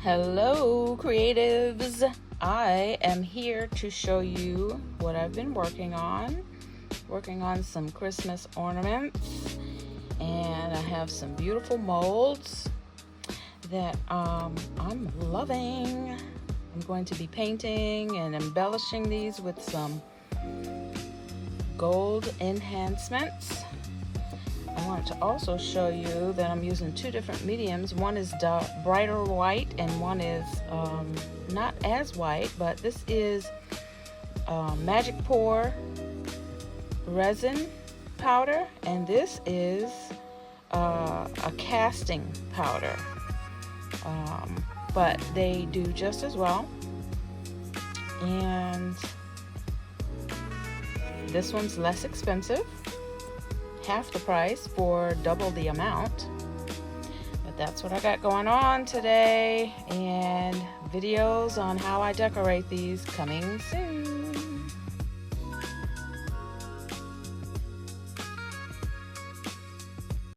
Hello creatives, I am here to show you what I've been working on some Christmas ornaments, and I have some beautiful molds that I'm loving. I'm going to be painting and embellishing these with some gold enhancements. I want to also show you that I'm using two different mediums. One is brighter white and one is not as white, but this is Magic Pour resin powder, and this is a casting powder, but they do just as well. And this one's less expensive, half the price for double the amount. But that's what I got going on today, and videos on how I decorate these coming soon.